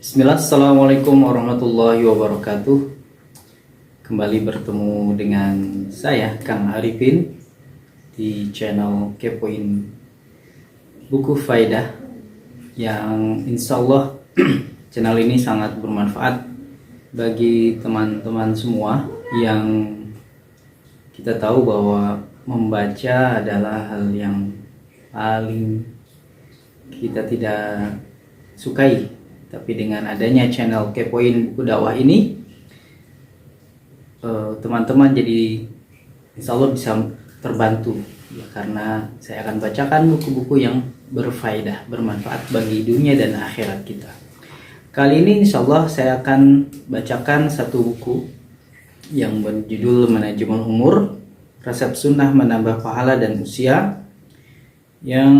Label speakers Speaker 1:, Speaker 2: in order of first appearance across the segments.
Speaker 1: Bismillah, Assalamualaikum warahmatullahi wabarakatuh. Kembali bertemu dengan saya, Kang Arifin, di channel Kepoin Buku Faidah, yang insya Allah channel ini sangat bermanfaat bagi teman-teman semua yang kita tahu bahwa membaca adalah hal yang paling kita tidak sukai. Tapi dengan adanya channel Kepoin Buku Dakwah ini, teman-teman jadi insya Allah bisa terbantu ya, karena saya akan bacakan buku-buku yang berfaedah, bermanfaat bagi dunia dan akhirat kita. Kali ini insya Allah saya akan bacakan satu buku yang berjudul Manajemen Umur, Resep Sunnah Menambah Pahala dan Usia, yang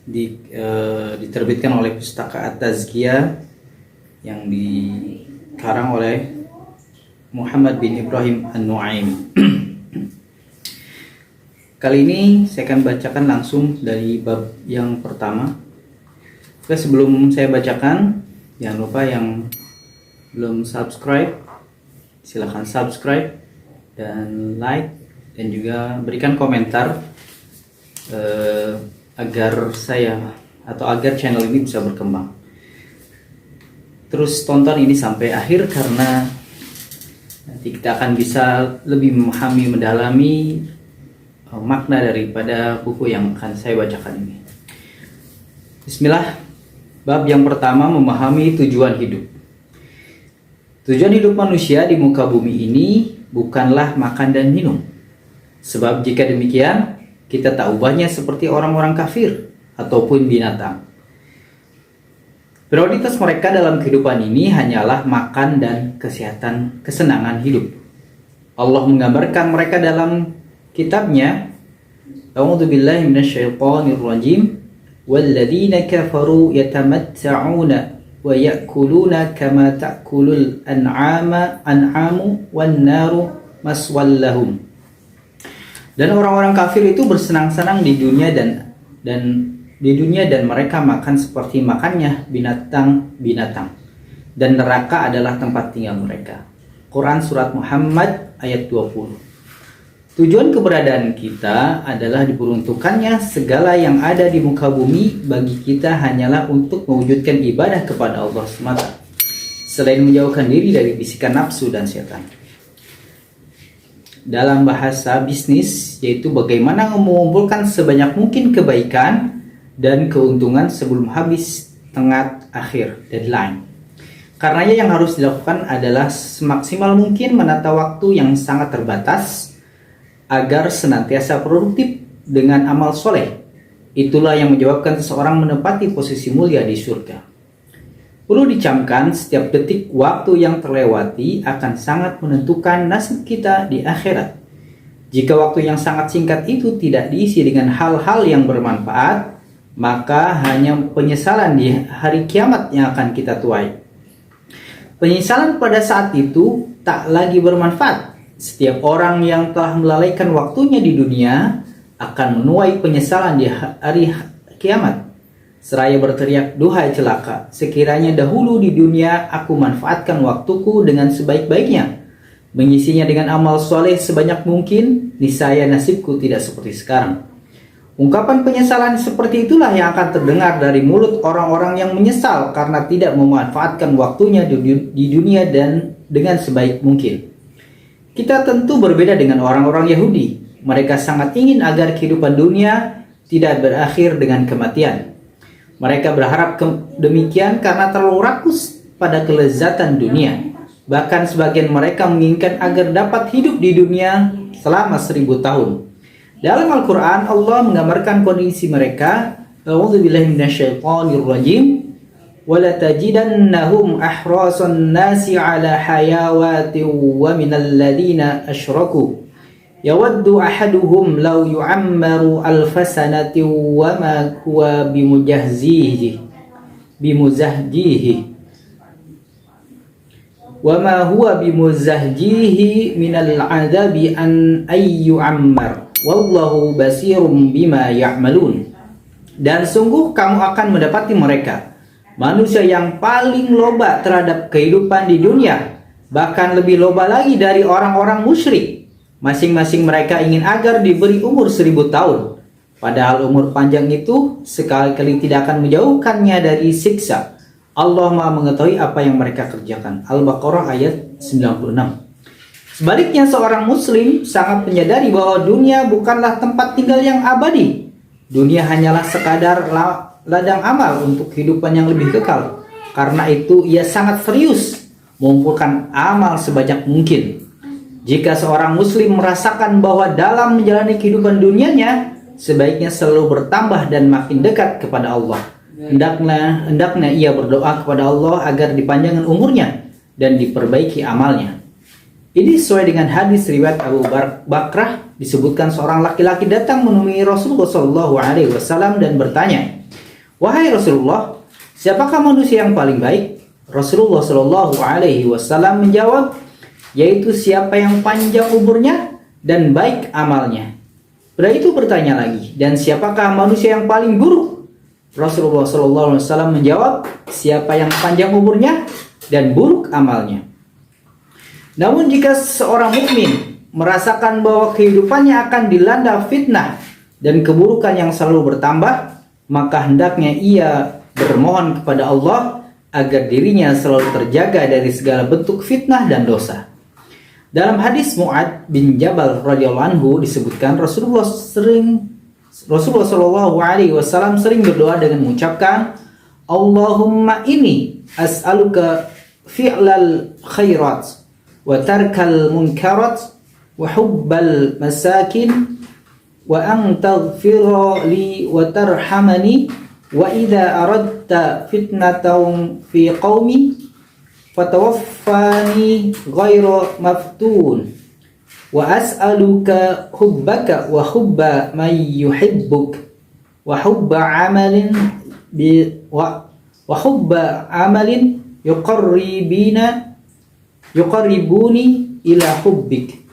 Speaker 1: diterbitkan oleh Pustaka At-Tazkiyah yang dikarang oleh Muhammad bin Ibrahim An-Nu'aim. Kali ini saya akan bacakan langsung dari bab yang pertama. Oke, sebelum saya bacakan, jangan lupa yang belum subscribe, silahkan subscribe dan like, dan juga berikan komentar agar channel ini bisa berkembang. Terus tonton ini sampai akhir, karena nanti kita akan bisa lebih memahami, mendalami makna daripada buku yang akan saya bacakan ini. Bismillah. Bab yang pertama, memahami tujuan hidup. Tujuan hidup manusia di muka bumi ini bukanlah makan dan minum. Sebab jika demikian, kita tak ubahnya seperti orang-orang kafir ataupun binatang. Prioritas mereka dalam kehidupan ini hanyalah makan dan kesehatan, kesenangan hidup. Allah menggambarkan mereka dalam kitabnya, A'udzubillahi minasyaitonirrajim, walladzina kafaru yatamatta'una wa ya'kuluna kama ta'kulul an'amu wan naru maswal lahum. Dan orang-orang kafir itu bersenang-senang di dunia dan mereka makan seperti makannya binatang-binatang, dan neraka adalah tempat tinggal mereka. Quran Surat Muhammad ayat 20. Tujuan keberadaan kita adalah diperuntukkannya segala yang ada di muka bumi bagi kita hanyalah untuk mewujudkan ibadah kepada Allah semata, selain menjauhkan diri dari bisikan nafsu dan setan. Dalam bahasa bisnis, yaitu bagaimana mengumpulkan sebanyak mungkin kebaikan dan keuntungan sebelum habis tengah akhir deadline. Karenanya yang harus dilakukan adalah semaksimal mungkin menata waktu yang sangat terbatas agar senantiasa produktif dengan amal soleh. Itulah yang menyebabkan seseorang menempati posisi mulia di surga. Perlu dicamkan, setiap detik waktu yang terlewati akan sangat menentukan nasib kita di akhirat. Jika waktu yang sangat singkat itu tidak diisi dengan hal-hal yang bermanfaat, maka hanya penyesalan di hari kiamat yang akan kita tuai. Penyesalan pada saat itu tak lagi bermanfaat. Setiap orang yang telah melalaikan waktunya di dunia akan menuai penyesalan di hari kiamat. Seraya berteriak, duhai celaka, sekiranya dahulu di dunia aku manfaatkan waktuku dengan sebaik-baiknya, mengisinya dengan amal soleh sebanyak mungkin, niscaya nasibku tidak seperti sekarang. Ungkapan penyesalan seperti itulah yang akan terdengar dari mulut orang-orang yang menyesal karena tidak memanfaatkan waktunya di dunia dan dengan sebaik mungkin. Kita tentu berbeda dengan orang-orang Yahudi. Mereka sangat ingin agar kehidupan dunia tidak berakhir dengan kematian. Mereka berharap demikian karena terlalu rakus pada kelezatan dunia. Bahkan sebagian mereka menginginkan agar dapat hidup di dunia selama 1000 tahun. Dalam Al-Quran, Allah menggambarkan kondisi mereka. A'udzubillahi minasyaitonirrajim. وَلَتَجِدَنَّهُمْ أَحْرَصَ النَّاسِ عَلَى حَيَوَاتٍ وَمِنَ الَّذِينَ أَشْرَكُوا يود أحدهم لو يعمر ألف سنة وما هو بمزهجيه من العذاب أن يعمر والله بصير بما يعملون. Dan sungguh kamu akan mendapati mereka manusia yang paling loba terhadap kehidupan di dunia, bahkan lebih loba lagi dari orang-orang musyrik. Masing-masing mereka ingin agar diberi umur 1000 tahun. Padahal umur panjang itu sekali-kali tidak akan menjauhkannya dari siksa. Allah Maha mengetahui apa yang mereka kerjakan. Al-Baqarah ayat 96. Sebaliknya, seorang muslim sangat menyadari bahwa dunia bukanlah tempat tinggal yang abadi. Dunia hanyalah sekadar ladang amal untuk kehidupan yang lebih kekal. Karena itu ia sangat serius mengumpulkan amal sebanyak mungkin. Jika seorang muslim merasakan bahwa dalam menjalani kehidupan dunianya sebaiknya selalu bertambah dan makin dekat kepada Allah, hendaknya ia berdoa kepada Allah agar dipanjangkan umurnya dan diperbaiki amalnya. Ini sesuai dengan hadis riwayat Abu Bakrah. Disebutkan seorang laki-laki datang menemui Rasulullah SAW dan bertanya, "Wahai Rasulullah, siapakah manusia yang paling baik?" Rasulullah SAW menjawab, yaitu siapa yang panjang umurnya dan baik amalnya. Pria itu bertanya lagi, dan siapakah manusia yang paling buruk? Rasulullah SAW menjawab, siapa yang panjang umurnya dan buruk amalnya. Namun jika seorang mukmin merasakan bahwa kehidupannya akan dilanda fitnah dan keburukan yang selalu bertambah, maka hendaknya ia bermohon kepada Allah agar dirinya selalu terjaga dari segala bentuk fitnah dan dosa. Dalam hadis Mu'ad bin Jabal radhiyallahu anhu disebutkan Rasulullah SAW sering berdoa dengan mengucapkan, Allahumma inni as'aluka fi'lal khairat wa tarkal munkarat wa hubbal masakin wa an taghfira li wa tarhamani wa idza aradta fitnatan fi qaumi fatawaffani ghaira maftun wa as'aluka hubbaka wa hubba man yuhibbuk wa hubba amalin yuqarribuni ila hubbik.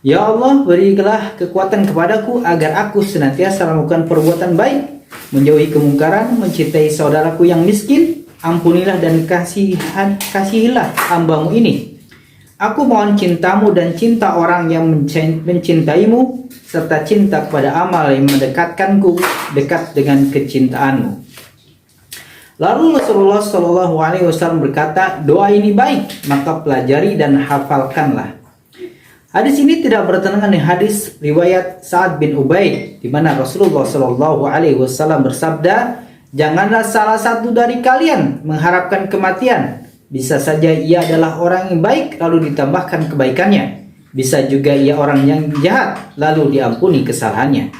Speaker 1: Ya Allah, berilah kekuatan kepadaku agar aku senantiasa melakukan perbuatan baik, menjauhi kemungkaran, mencintai saudaraku yang miskin. Ampunilah dan kasihilah hambamu ini. Aku mohon cintamu dan cinta orang yang mencintaimu, serta cinta kepada amal yang mendekatkanku dekat dengan kecintaanmu. Lalu Rasulullah SAW berkata, doa ini baik, maka pelajari dan hafalkanlah. Hadis ini tidak bertentangan dengan hadis riwayat Sa'ad bin Ubaid, di mana Rasulullah SAW bersabda, janganlah salah satu dari kalian mengharapkan kematian. Bisa saja ia adalah orang yang baik lalu ditambahkan kebaikannya. Bisa juga ia orang yang jahat lalu diampuni kesalahannya.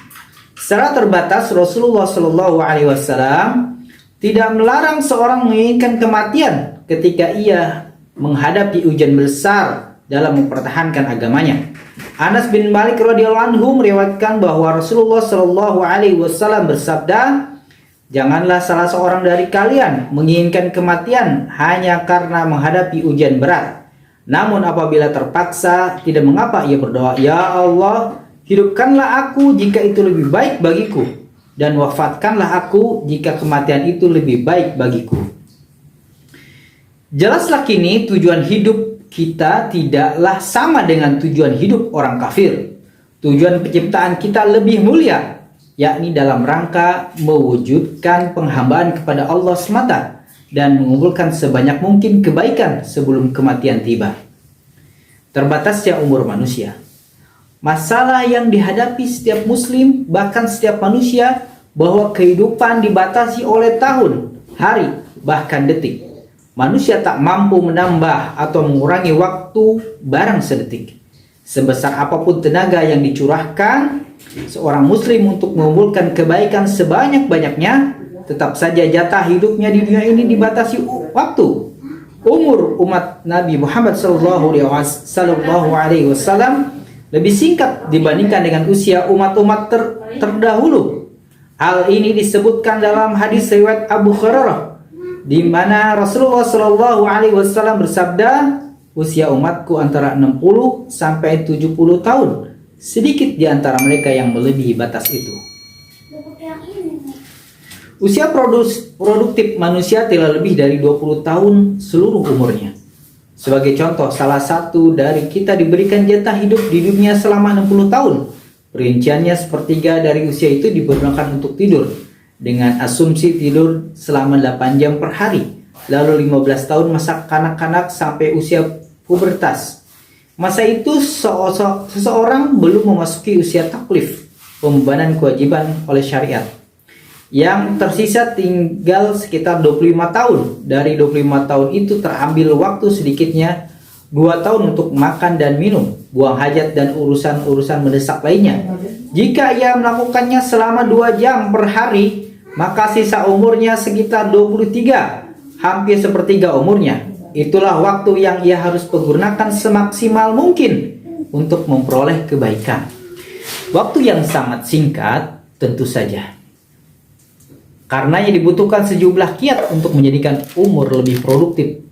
Speaker 1: Secara terbatas Rasulullah SAW tidak melarang seorang menginginkan kematian ketika ia menghadapi ujian besar dalam mempertahankan agamanya. Anas bin Malik radhiyallahu anhu meriwayatkan bahwa Rasulullah SAW bersabda, janganlah salah seorang dari kalian menginginkan kematian hanya karena menghadapi ujian berat. Namun apabila terpaksa, tidak mengapa ia berdoa, ya Allah, hidupkanlah aku jika itu lebih baik bagiku, dan wafatkanlah aku jika kematian itu lebih baik bagiku. Jelaslah kini tujuan hidup kita tidaklah sama dengan tujuan hidup orang kafir. Tujuan penciptaan kita lebih mulia, yakni dalam rangka mewujudkan penghambaan kepada Allah semata dan mengumpulkan sebanyak mungkin kebaikan sebelum kematian tiba. Terbatasnya umur manusia. Masalah yang dihadapi setiap muslim, bahkan setiap manusia, bahwa kehidupan dibatasi oleh tahun, hari, bahkan detik. Manusia tak mampu menambah atau mengurangi waktu barang sedetik. Sebesar apapun tenaga yang dicurahkan seorang muslim untuk mengumpulkan kebaikan sebanyak-banyaknya, tetap saja jatah hidupnya di dunia ini dibatasi waktu. Umur umat Nabi Muhammad SAW lebih singkat dibandingkan dengan usia umat-umat terdahulu. Hal ini disebutkan dalam hadis riwayat Abu Hurairah, di mana Rasulullah SAW bersabda, usia umatku antara 60 sampai 70 tahun. Sedikit di antara mereka yang melebihi batas itu. Usia produktif manusia telah lebih dari 20 tahun seluruh umurnya. Sebagai contoh, salah satu dari kita diberikan jatah hidup di dunia selama 60 tahun. Perinciannya sepertiga dari usia itu digunakan untuk tidur, dengan asumsi tidur selama 8 jam per hari. Lalu 15 tahun masa kanak-kanak sampai usia pubertas. Masa itu seseorang belum memasuki usia taklif, pembebanan kewajiban oleh syariat. Yang tersisa tinggal sekitar 25 tahun. Dari 25 tahun itu terambil waktu sedikitnya 2 tahun untuk makan dan minum, buang hajat dan urusan-urusan mendesak lainnya. Jika ia melakukannya selama 2 jam per hari, maka sisa umurnya sekitar 23, hampir sepertiga umurnya. Itulah waktu yang ia harus pergunakan semaksimal mungkin untuk memperoleh kebaikan. Waktu yang sangat singkat tentu saja. Karena yang dibutuhkan sejumlah kiat untuk menjadikan umur lebih produktif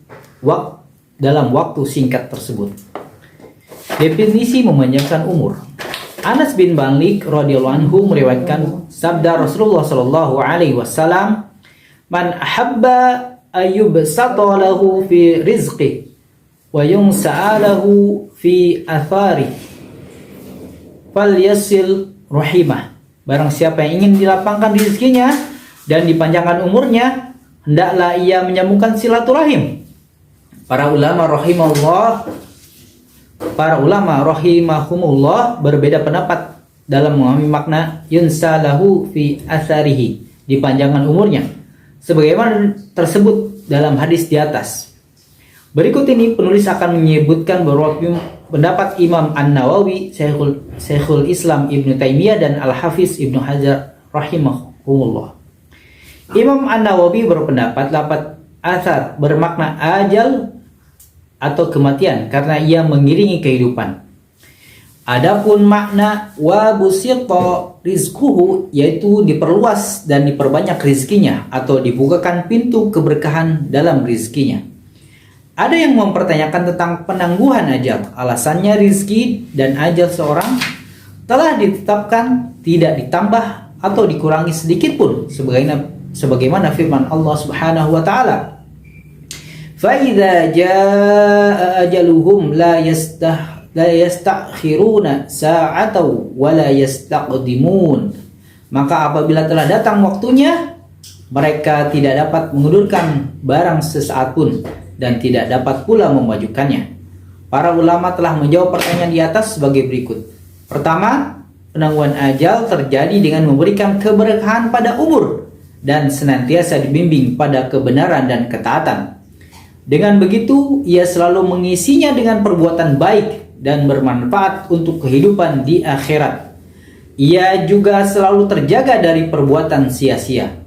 Speaker 1: dalam waktu singkat tersebut. Definisi memanjangkan umur. Anas bin Malik radhiyallahu anhu meriwayatkan sabda Rasulullah sallallahu alaihi wasallam, "Man ahabba ayyubsata lahu fi rizqi wa yunsa'alahu fi athari falyasil rahimah." Barang siapa yang ingin dilapangkan rezekinya dan dipanjangkan umurnya, hendaklah ia menyambungkan silaturahim. Para ulama rahimahumullah berbeda pendapat dalam memahami makna yunsalahu fi atharihi, dipanjangkan umurnya, sebagaimana tersebut dalam hadis di atas. Berikut ini penulis akan menyebutkan beberapa pendapat Imam An-Nawawi, Syekhul Islam Ibnu Taimiyah dan Al-Hafiz Ibnu Hajar rahimahumullah. Imam An-Nawawi berpendapat lafaz athar bermakna ajal atau kematian karena ia mengiringi kehidupan. Adapun makna wa busita rizquhu yaitu diperluas dan diperbanyak rizkinya atau dibukakan pintu keberkahan dalam rizkinya. Ada yang mempertanyakan tentang penangguhan ajal. Alasannya rizki dan ajal seorang telah ditetapkan, tidak ditambah atau dikurangi sedikit pun, sebagaimana firman Allah Subhanahu wa taala, "Fa idza jaa ajaluhum la yastakhiruna sa'atan wa la yastaqdimun." Maka apabila telah datang waktunya, mereka tidak dapat mengundurkan barang sesaat pun dan tidak dapat pula memajukannya. Para ulama telah menjawab pertanyaan di atas sebagai berikut. Pertama, penangguhan ajal terjadi dengan memberikan keberkahan pada umur dan senantiasa dibimbing pada kebenaran dan ketaatan. Dengan begitu, ia selalu mengisinya dengan perbuatan baik dan bermanfaat untuk kehidupan di akhirat. Ia juga selalu terjaga dari perbuatan sia-sia.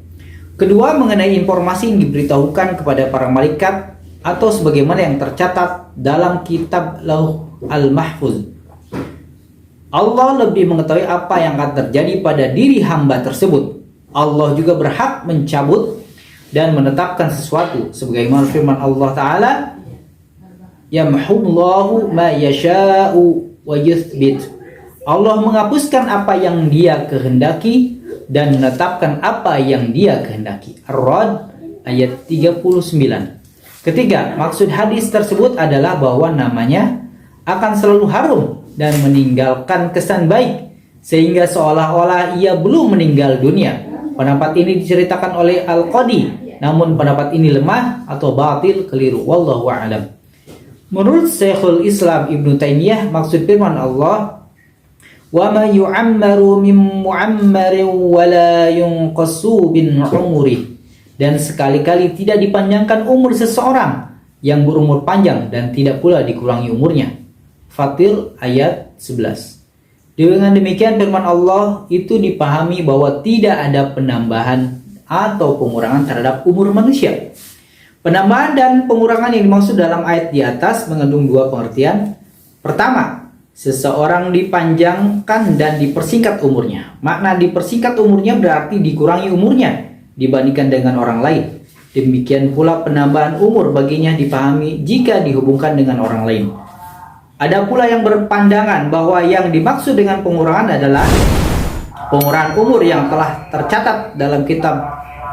Speaker 1: Kedua, mengenai informasi yang diberitahukan kepada para malaikat atau sebagaimana yang tercatat dalam kitab Lauh Al-Mahfuz. Allah lebih mengetahui apa yang akan terjadi pada diri hamba tersebut. Allah juga berhak mencabut dan menetapkan sesuatu sebagaimana firman Allah Ta'ala, "Yamhullahu ma yasha'u wa yuthbit." Allah menghapuskan apa yang Dia kehendaki dan menetapkan apa yang Dia kehendaki. Ar-Ra'd ayat 39. Ketiga, maksud hadis tersebut adalah bahwa namanya akan selalu harum dan meninggalkan kesan baik sehingga seolah-olah ia belum meninggal dunia. Pendapat ini diceritakan oleh Al-Qadi, namun pendapat ini lemah atau batil, keliru. Wallahu a'lam. Menurut Syekhul Islam Ibnu Taimiyah, maksud firman Allah, "Wa ma yu'ammaru min mu'ammarin wa la yunqasu bin umri." Dan sekali-kali tidak dipanjangkan umur seseorang yang berumur panjang dan tidak pula dikurangi umurnya. Fatir ayat 11. Dengan demikian firman Allah itu dipahami bahwa tidak ada penambahan atau pengurangan terhadap umur manusia. Penambahan dan pengurangan yang dimaksud dalam ayat di atas mengandung dua pengertian. Pertama, seseorang dipanjangkan dan dipersingkat umurnya. Makna dipersingkat umurnya berarti dikurangi umurnya dibandingkan dengan orang lain. Demikian pula penambahan umur baginya dipahami jika dihubungkan dengan orang lain. Ada pula yang berpandangan bahwa yang dimaksud dengan pengurangan adalah pengurangan umur yang telah tercatat dalam kitab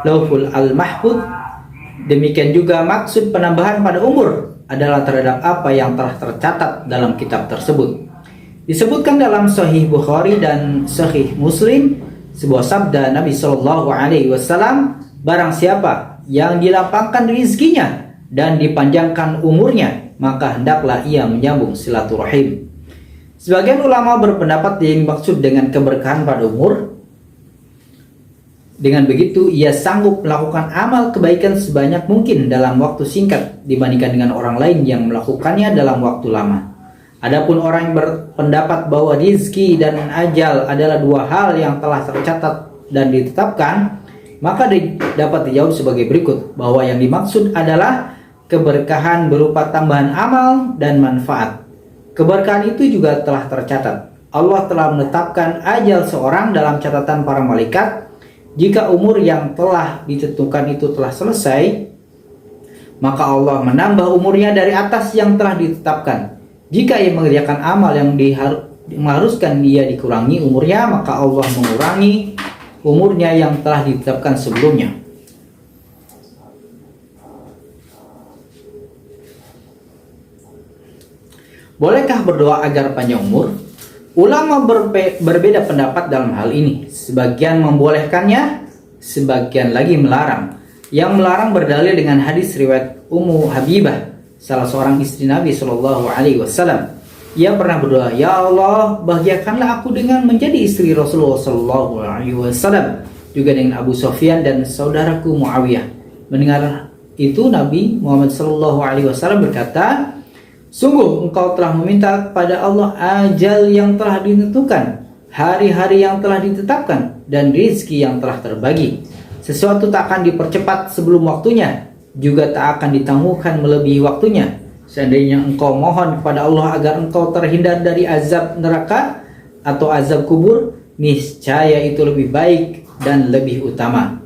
Speaker 1: Lauhul al-Mahfuz. Demikian juga maksud penambahan pada umur adalah terhadap apa yang telah tercatat dalam kitab tersebut. Disebutkan dalam Sahih Bukhari dan Sahih Muslim sebuah sabda Nabi Shallallahu Alaihi Wasallam, barang siapa yang dilapangkan rizkinya dan dipanjangkan umurnya, maka hendaklah ia menyambung silaturahim. Sebagian ulama berpendapat yang dimaksud dengan keberkahan pada umur, dengan begitu ia sanggup melakukan amal kebaikan sebanyak mungkin dalam waktu singkat dibandingkan dengan orang lain yang melakukannya dalam waktu lama. Adapun orang yang berpendapat bahwa rizki dan ajal adalah dua hal yang telah tercatat dan ditetapkan, maka dapat dijawab sebagai berikut, bahwa yang dimaksud adalah keberkahan berupa tambahan amal dan manfaat. Keberkahan itu juga telah tercatat. Allah telah menetapkan ajal seorang dalam catatan para malaikat. Jika umur yang telah ditentukan itu telah selesai, maka Allah menambah umurnya dari atas yang telah ditetapkan. Jika ia mengerjakan amal yang mengharuskan dia dikurangi umurnya, maka Allah mengurangi umurnya yang telah ditetapkan sebelumnya. Bolehkah berdoa agar panjang umur? Ulama berbeda pendapat dalam hal ini. Sebagian membolehkannya, sebagian lagi melarang. Yang melarang berdalil dengan hadis riwayat Ummu Habibah, salah seorang istri Nabi Shallallahu Alaihi Wasallam. Ia pernah berdoa, ya Allah, bahagiakanlah aku dengan menjadi istri Rasulullah Shallallahu Alaihi Wasallam, juga dengan Abu Sufyan dan saudaraku Muawiyah. Mendengar itu, Nabi Muhammad Shallallahu Alaihi Wasallam berkata, sungguh engkau telah meminta kepada Allah ajal yang telah ditentukan, hari-hari yang telah ditetapkan, dan rizki yang telah terbagi. Sesuatu tak akan dipercepat sebelum waktunya, juga tak akan ditangguhkan melebihi waktunya. Seandainya engkau mohon kepada Allah agar engkau terhindar dari azab neraka atau azab kubur, niscaya itu lebih baik dan lebih utama.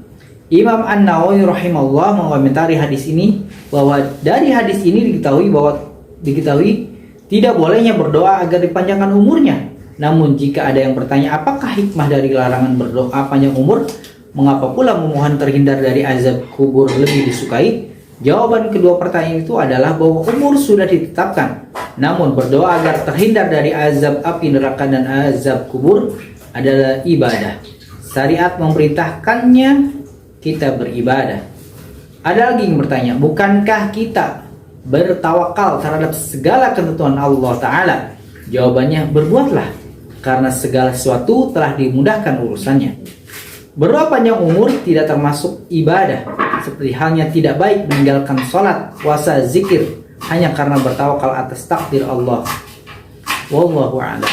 Speaker 1: Imam An-Nawawi rahimahullah mengomentari hadis ini bahwa dari hadis ini diketahui tidak bolehnya berdoa agar dipanjangkan umurnya. Namun jika ada yang bertanya apakah hikmah dari larangan berdoa panjang umur, mengapa pula memohon terhindar dari azab kubur lebih disukai? Jawaban kedua pertanyaan itu adalah bahwa umur sudah ditetapkan, namun berdoa agar terhindar dari azab api neraka dan azab kubur adalah ibadah. Syariat memerintahkannya kita beribadah. Ada lagi yang bertanya, bukankah kita bertawakal terhadap segala ketentuan Allah Ta'ala? Jawabannya, berbuatlah, karena segala sesuatu telah dimudahkan urusannya. Berdoa panjang umur tidak termasuk ibadah, seperti halnya tidak baik meninggalkan sholat, puasa, zikir hanya karena bertawakal atas takdir Allah. Wallahu a'lam.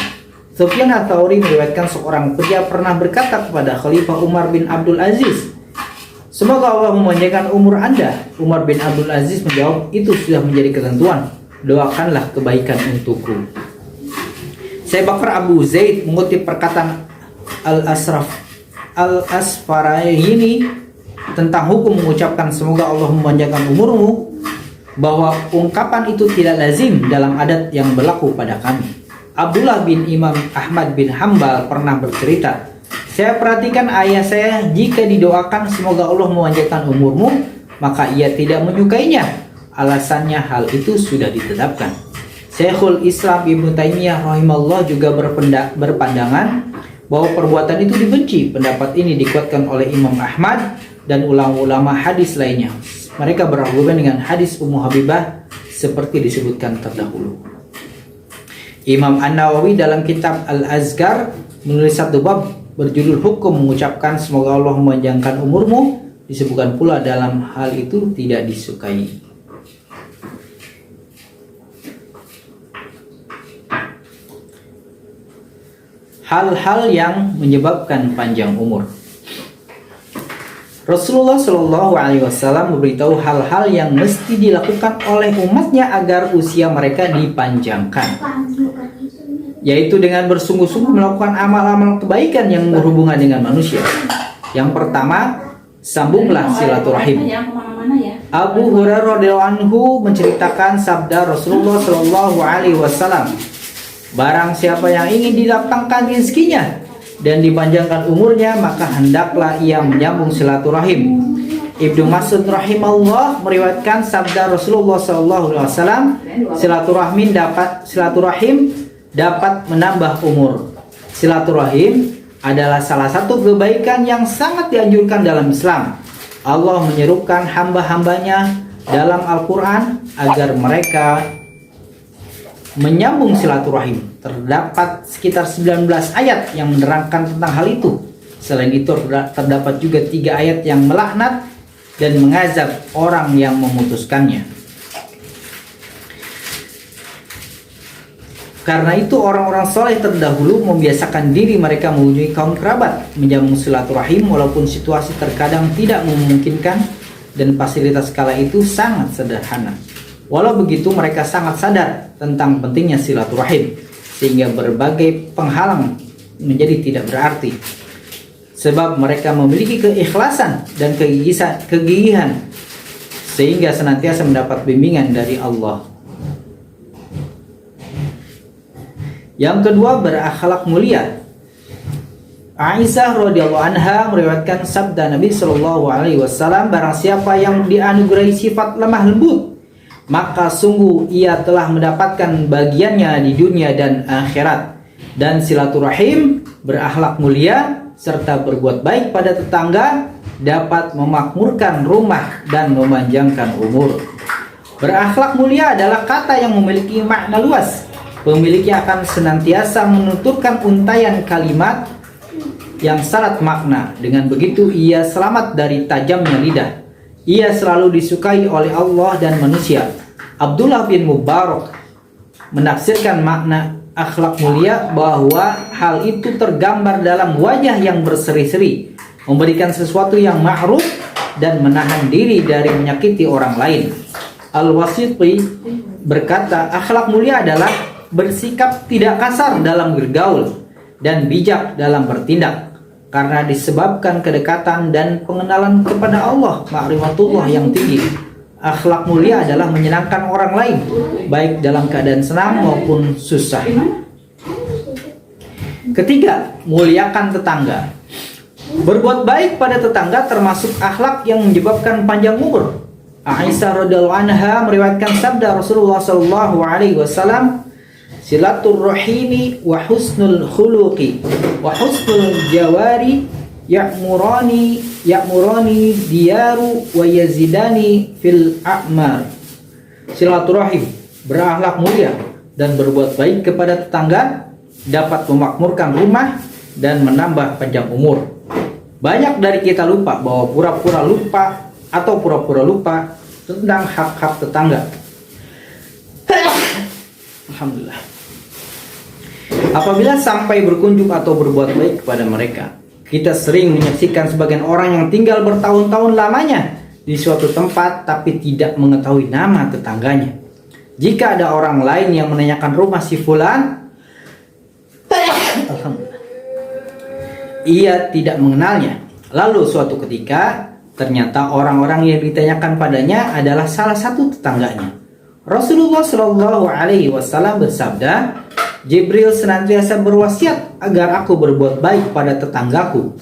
Speaker 1: Sufyan Ats-Tsauri meriwayatkan seorang pria pernah berkata kepada Khalifah Umar bin Abdul Aziz, semoga Allah memanjangkan umur Anda. Umar bin Abdul Aziz menjawab, itu sudah menjadi ketentuan, doakanlah kebaikan untukku. Syekh Bakar Abu Zaid mengutip perkataan Al-Asfaraini tentang hukum mengucapkan semoga Allah memanjangkan umurmu, bahwa ungkapan itu tidak lazim dalam adat yang berlaku pada kami. Abdullah bin Imam Ahmad bin Hambal pernah bercerita, saya perhatikan ayah saya jika didoakan semoga Allah memanjangkan umurmu, maka ia tidak menyukainya. Alasannya hal itu sudah ditetapkan. Syekhul Islam Ibnu Taimiyah rahimahullah juga berpandangan bahwa perbuatan itu dibenci. Pendapat ini dikuatkan oleh Imam Ahmad dan ulama-ulama hadis lainnya. Mereka berargumen dengan hadis Ummu Habibah seperti disebutkan terdahulu. Imam An-Nawawi dalam kitab Al-Azkar menulis satu bab berjudul hukum mengucapkan semoga Allah memanjangkan umurmu. Disebutkan pula dalam hal itu tidak disukai. Hal-hal yang menyebabkan panjang umur. Rasulullah Shallallahu Alaihi Wasallam memberitahu hal-hal yang mesti dilakukan oleh umatnya agar usia mereka dipanjangkan, yaitu dengan bersungguh-sungguh melakukan amal-amal kebaikan yang berhubungan dengan manusia. Yang pertama, sambunglah silaturahim. Abu Hurairah radhiyallahu anhu menceritakan sabda Rasulullah Shallallahu Alaihi Wasallam, barang siapa yang ingin dilapangkan rezekinya, dan dipanjangkan umurnya, maka hendaklah ia menyambung silaturahim. Ibnu Mas'ud rahimahullah meriwayatkan sabda Rasulullah SAW, silaturahim dapat menambah umur. Silaturahim adalah salah satu kebaikan yang sangat dianjurkan dalam Islam. Allah menyerukan hamba-hambanya dalam Al-Quran agar mereka menyambung silaturahim. Terdapat sekitar 19 ayat yang menerangkan tentang hal itu. Selain itu terdapat juga 3 ayat yang melaknat dan mengazab orang yang memutuskannya. Karena itu orang-orang soleh terdahulu membiasakan diri mereka mengunjungi kaum kerabat, menyambung silaturahim walaupun situasi terkadang tidak memungkinkan dan fasilitas kala itu sangat sederhana. Walau begitu mereka sangat sadar tentang pentingnya silaturahim, sehingga berbagai penghalang menjadi tidak berarti. Sebab mereka memiliki keikhlasan dan kegigihan sehingga senantiasa mendapat bimbingan dari Allah. Yang kedua, berakhlak mulia. Aisyah radhiyallahu anha meriwayatkan sabda Nabi sallallahu alaihi wasallam, barang siapa yang dianugerahi sifat lemah lembut, maka sungguh ia telah mendapatkan bagiannya di dunia dan akhirat. Dan silaturahim, berakhlak mulia serta berbuat baik pada tetangga dapat memakmurkan rumah dan memanjangkan umur. Berakhlak mulia adalah kata yang memiliki makna luas. Pemiliknya akan senantiasa menuturkan untayan kalimat yang syarat makna. Dengan begitu ia selamat dari tajamnya lidah. Ia selalu disukai oleh Allah dan manusia. Abdullah bin Mubarak menafsirkan makna akhlak mulia bahwa hal itu tergambar dalam wajah yang berseri-seri, memberikan sesuatu yang ma'ruf dan menahan diri dari menyakiti orang lain. Al-Wasiti berkata, akhlak mulia adalah bersikap tidak kasar dalam bergaul dan bijak dalam bertindak, karena disebabkan kedekatan dan pengenalan kepada Allah, ma'rifatullah yang tinggi. Akhlak mulia adalah menyenangkan orang lain, baik dalam keadaan senang maupun susah. Ketiga, muliakan tetangga. Berbuat baik pada tetangga termasuk akhlak yang menyebabkan panjang umur. Aisyah radhiyallahu anha meriwayatkan sabda Rasulullah sallallahu alaihi wasallam, silaturrahimi wa husnul khuluqi wa husnul jawari ya'murani diyaru wa yazidani fil a'mar. Silaturahim, berakhlak mulia dan berbuat baik kepada tetangga dapat memakmurkan rumah dan menambah panjang umur. Banyak dari kita lupa bahwa pura-pura lupa tentang hak-hak tetangga. Alhamdulillah. Apabila sampai berkunjung atau berbuat baik kepada mereka, kita sering menyaksikan sebagian orang yang tinggal bertahun-tahun lamanya di suatu tempat tapi tidak mengetahui nama tetangganya. Jika ada orang lain yang menanyakan rumah si fulan, ia tidak mengenalnya. Lalu suatu ketika ternyata orang-orang yang ditanyakan padanya adalah salah satu tetangganya. Rasulullah Shallallahu Alaihi Wasallam bersabda, Jibril senantiasa berwasiat agar aku berbuat baik pada tetanggaku,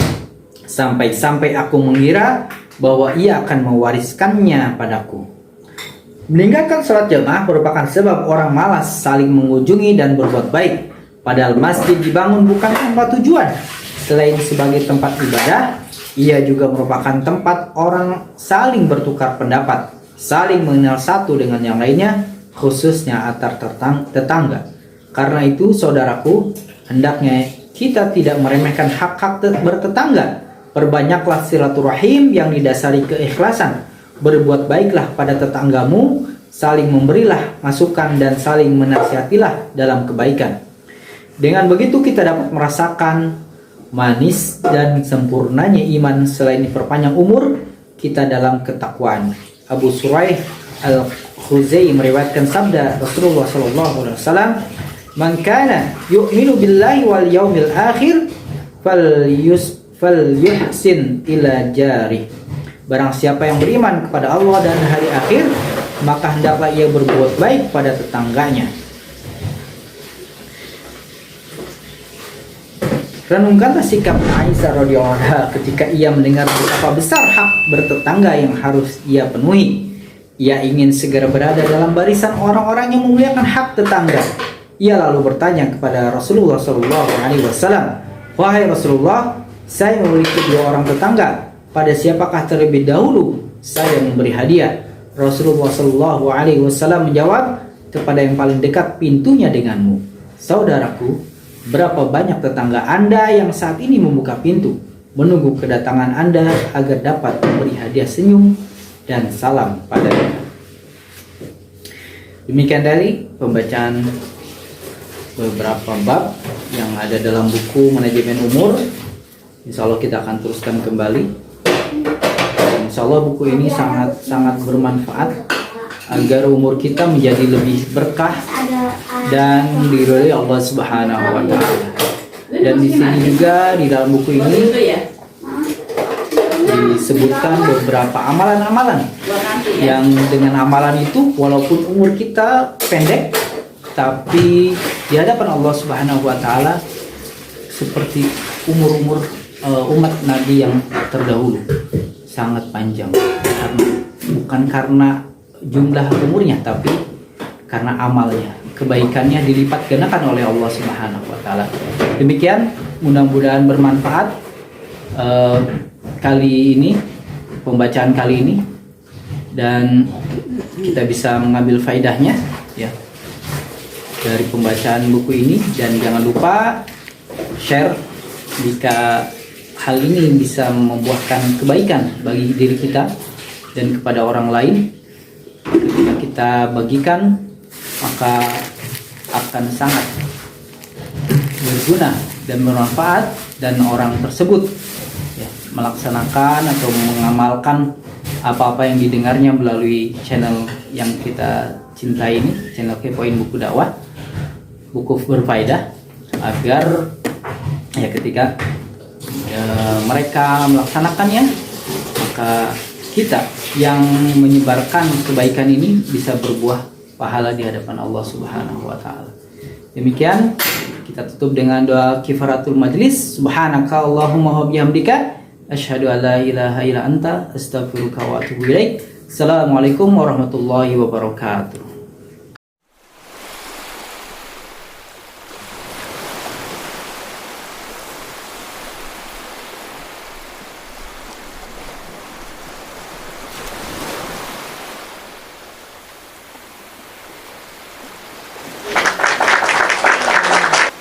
Speaker 1: sampai-sampai aku mengira bahwa ia akan mewariskannya padaku. Meninggalkan sholat jamaah merupakan sebab orang malas saling mengunjungi dan berbuat baik, padahal masjid dibangun bukan tanpa tujuan. Selain sebagai tempat ibadah, ia juga merupakan tempat orang saling bertukar pendapat, saling mengenal satu dengan yang lainnya, khususnya antar tetangga. Karena itu, saudaraku, hendaknya kita tidak meremehkan hak-hak bertetangga. Perbanyaklah silaturahim yang didasari keikhlasan. Berbuat baiklah pada tetanggamu, saling memberilah masukan dan saling menasihatilah dalam kebaikan. Dengan begitu kita dapat merasakan manis dan sempurnanya iman selain diperpanjang umur kita dalam ketakwaan. Abu Suraih Al-Khuzai meriwayatkan sabda Rasulullah SAW, man kana yu'minu billahi wal yaumil akhir falyuhsin ila jari. Barang siapa yang beriman kepada Allah dan hari akhir, maka hendaklah ia berbuat baik pada tetangganya. Renungkanlah sikap Aisyah radhiyallahu anha ketika ia mendengar betapa besar hak bertetangga yang harus ia penuhi. Ia ingin segera berada dalam barisan orang-orang yang memuliakan hak tetangga. Ia lalu bertanya kepada Rasulullah SAW, "Wahai Rasulullah, saya memiliki 2 orang tetangga. Pada siapakah terlebih dahulu saya memberi hadiah?" Rasulullah SAW menjawab, "Kepada yang paling dekat pintunya denganmu." Saudaraku, berapa banyak tetangga Anda yang saat ini membuka pintu, menunggu kedatangan Anda agar dapat memberi hadiah senyum dan salam padanya. Demikian dari pembacaan beberapa bab yang ada dalam buku Manajemen Umur. Insya Allah kita akan teruskan kembali. Insya Allah buku ini sangat bermanfaat agar umur kita menjadi lebih berkah dan diridhoi Allah Subhanahu wa taala. Dan di sini juga di dalam buku ini disebutkan beberapa amalan-amalan yang dengan amalan itu walaupun umur kita pendek, tapi di hadapan Allah Subhanahu wa taala seperti umur-umur umat Nabi yang terdahulu, sangat panjang. Bukan karena jumlah umurnya, tapi karena amalnya, kebaikannya dilipat gandakan oleh Allah Subhanahu wa taala. Demikian, mudah-mudahan bermanfaat kali ini, pembacaan kali ini, dan kita bisa mengambil faedahnya ya dari pembacaan buku ini. Dan jangan lupa share jika hal ini bisa membuahkan kebaikan bagi diri kita dan kepada orang lain. Ketika kita bagikan, maka akan sangat berguna dan bermanfaat, dan orang tersebut ya, melaksanakan atau mengamalkan apa-apa yang didengarnya melalui channel yang kita cintai ini, channel Kepoin Buku Dakwah, buku berfaedah, agar ya ketika mereka melaksanakannya, maka kita yang menyebarkan kebaikan ini bisa berbuah pahala di hadapan Allah Subhanahu wa taala. Demikian, kita tutup dengan doa kifaratul majlis. Subhanaka Allahumma wa bihamdika asyhadu an la ilaha illa anta astaghfiruka wa atubu ilaik. Assalamualaikum warahmatullahi wabarakatuh.